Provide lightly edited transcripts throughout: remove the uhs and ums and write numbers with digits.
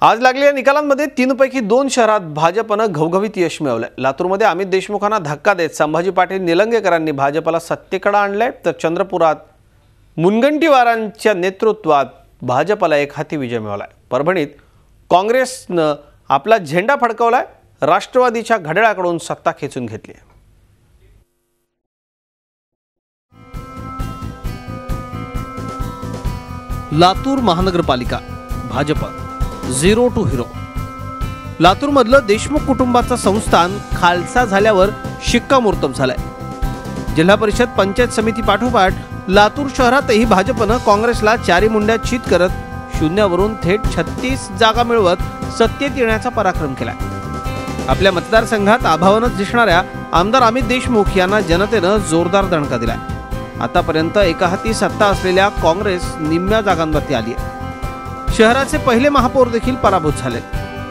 आज लागलेल्या निकालांमध्ये 3 पैकी 2 शहरात भाजपनं घवघवीत यश मिळवलंय। लातूरमध्ये अमित देशमुखांना धक्का देत संभाजी पाटील निलंगेकरांनी भाजपला सत्तेकडे आणलंय, तर चंद्रपुरात मुनगंटीवारांच्या नेतृत्वात भाजपला एक हाती विजय मिळालाय। परभणीत काँग्रेसनं आपला झेंडा फडकवलाय, राष्ट्रवादीच्या घड्याळाकडून सत्ता खेचून घेतली। लातूर महानगरपालिका Bhajap zero to hero. Latur मधलं देशमुख कुटुंबाचं संस्थान खालसा झाल्यावर शिक्कामोर्तब झालाय। जिल्हा परिषद पंचायत समिती पाठोपाठ लातूर शहरातही भाजपनं काँग्रेसला चारी मुंड्या चित करत शून्यावरून थेट 36 जागा मिळवत सत्तेत येण्याचा पराक्रम केलाय। आपल्या मतदारसंघात अभावानच दिसणाऱ्या आमदार अमित देशमुख यांना जनतेनं जोरदार दणका दिलाय। आतापर्यंत एका हाती सत्ता असलेल्या काँग्रेस निम्म्या जागांवरती आली आहे। शहराचे पहिले महापौर देखील पराभूत झाले,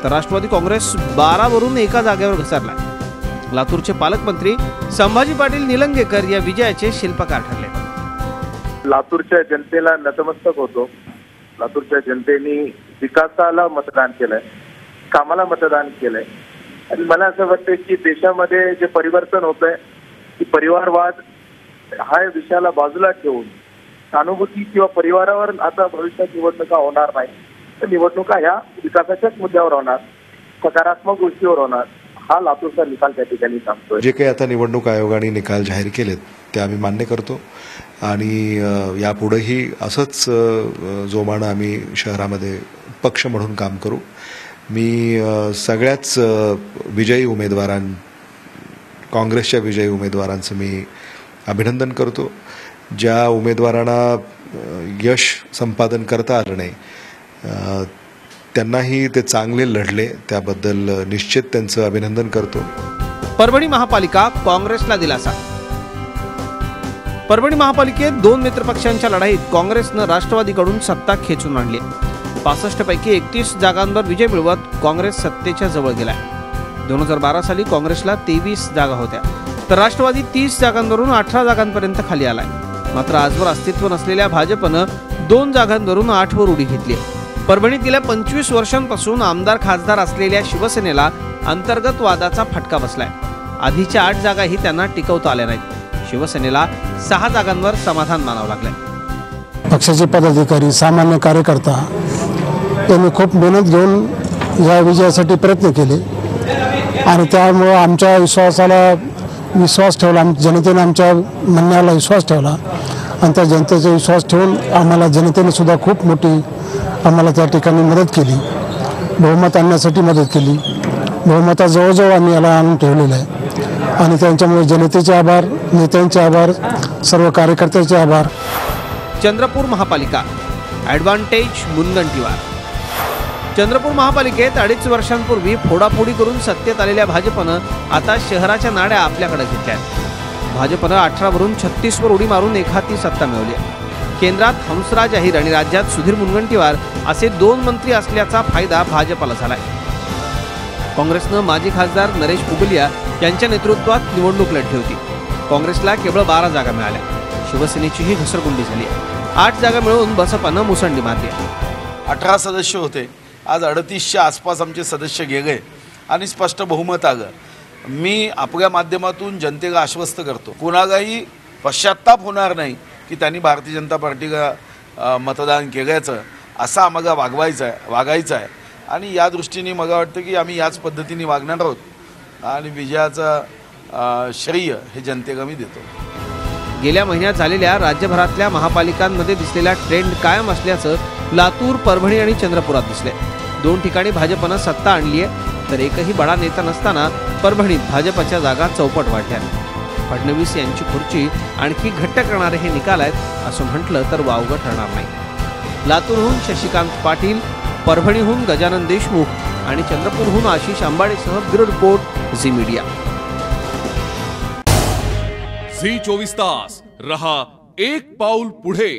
तर राष्ट्रवादी काँग्रेस 12 वरून एका जागेवर घसरलाय। लातूरचे पालकमंत्री संभाजी पाटील निलंगेकर या विजयाचे शिल्पकार ठरले। लातूरच्या जनतेला नतमस्तक होतो। लातूरच्या जनतेने विकासाला मतदान केलंय, कामाला मतदान केलंय आणि मला असं वाटतं की देशामध्ये जे परिवर्तन होतंय की परिवारवाद हा विषयाला बाजूला ठेवून सहानुभूती किंवा परिवारावर आता भविष्यात निवडणुका होणार नाही, तर निवडणुका ह्या विकासाच्याच मुद्द्यावर होणार, सकारात्मक गोष्टीवर होणार, हा लातूरचा निकाल त्या ठिकाणी सांगतोय। जे काही आता निवडणूक आयोगाने निकाल जाहीर केलेत ते आम्ही मान्य करतो आणि यापुढेही असंच जोमानं आम्ही शहरामध्ये पक्ष म्हणून काम करू। मी सगळ्याच विजयी काँग्रेसच्या विजयी उमेदवारांचं मी अभिनंदन करतो। ज्या उमेदवारांना यश संपादन करता आलं नाही त्यांनाही ते चांगले लढले, त्याबद्दल निश्चित त्यांचं अभिनंदन करतो। परभणी महापालिका काँग्रेसला दिलासा। परभणी महापालिकेत 2 मित्रपक्षांच्या लढाईत काँग्रेसनं राष्ट्रवादीकडून सत्ता खेचून आणली। 65 पैकी 31 जागांवर विजय मिळवत काँग्रेस सत्तेच्या जवळ गेलाय। 2012 साली काँग्रेसला 23 जागा होत्या, तर राष्ट्रवादी 30 जागांवरून 18 जागांपर्यंत खाली आलाय। मात्र आजवर अस्तित्व नसलेल्या भाजपनं 2 जागांवरून 8 वर उडी घेतली। परभणीत गेल्या 25 वर्षांपासून आमदार खासदार असलेल्या शिवसेनेला अंतर्गत वादाचा फटका बसलाय। आधीच्या 8 जागाही त्यांना टिकवता आल्या नाहीत। शिवसेनेला 6 जागांवर समाधान मानावं लागलंय। पक्षाचे पदाधिकारी, सामान्य कार्यकर्ता यांनी खूप मेहनत घेऊन या विजयासाठी प्रयत्न केले आणि त्यामुळे आमच्या विश्वास ठेवला, जनतेने आमच्या म्हणण्याला विश्वास ठेवला आणि त्या जनतेचा विश्वास ठेवून आम्हाला जनतेने सुद्धा खूप मोठी आम्हाला त्या ठिकाणी मदत केली, बहुमत आणण्यासाठी मदत केली। बहुमताजवळ आम्ही याला आणून ठेवलेलं आहे आणि त्यांच्यामुळे जनतेचे आभार, नेत्यांचे आभार, सर्व कार्यकर्त्यांचे आभार। चंद्रपूर महापालिका ॲडव्हान्टेज मुनगंटीवार। चंद्रपूर महापालिकेत 2.5 वर्षांपूर्वी फोडाफोडी करून सत्तेत आलेल्या भाजपनं आता शहराच्या नाड्या आपल्याकडे घेतल्या आहेत। भाजपनं 18 वरून 36 वर उडी मारून एक हाती सत्ता मिळवली आहे। केंद्रात हंसराज अहिर आणि राज्यात सुधीर मुनगंटीवार असे 2 मंत्री असल्याचा फायदा भाजपला झालाय। काँग्रेसनं माजी खासदार नरेश पुगलिया यांच्या नेतृत्वात निवडणूक लढली होती। काँग्रेसला केवळ 12 जागा मिळाल्या। शिवसेनेचीही घसरगुंडी झाली आहे। 8 जागा मिळवून बसपानं मुसंडी मारली आहे। 18 सदस्य होते, आज 38च्या आसपास आमचे सदस्य गेले आणि स्पष्ट बहुमत आलं। मी आपल्या माध्यमातून जनतेला आश्वस्त करतो, कोणालाही पश्चात्ताप होणार नाही की त्यांनी भारतीय जनता पार्टीला मतदान केल्याचं, असं आम्हाला वागायचं आहे आणि या दृष्टीने मला वाटतं की आम्ही याच पद्धतीने वागणार आहोत आणि विजयाचा श्रेय हे जनतेला मी देतो। गेल्या महिन्यात झालेल्या राज्यभरातल्या महापालिकांमध्ये दिसलेला ट्रेंड कायम असल्याचं लातूर, परभणी आणि चंद्रपुरात दिसले। 2 ठिकाणी भाजपनं सत्ता आणली आहे, तर एकही बडा नेता नसताना परभणीत भाजपच्या जागा चौपट वाढल्या। फडणवीस यांची खुर्ची आणखी घट्ट करणारे हे निकाल आहेत असं म्हटलं तर वावगं ठरणार नाही। लातूरहून शशिकांत पाटील, परभणीहून गजानन देशमुख आणि चंद्रपूरहून आशिष आंबाडेसह bureau report Zee media. Zee 24 तास रहा एक पाऊल पुढे।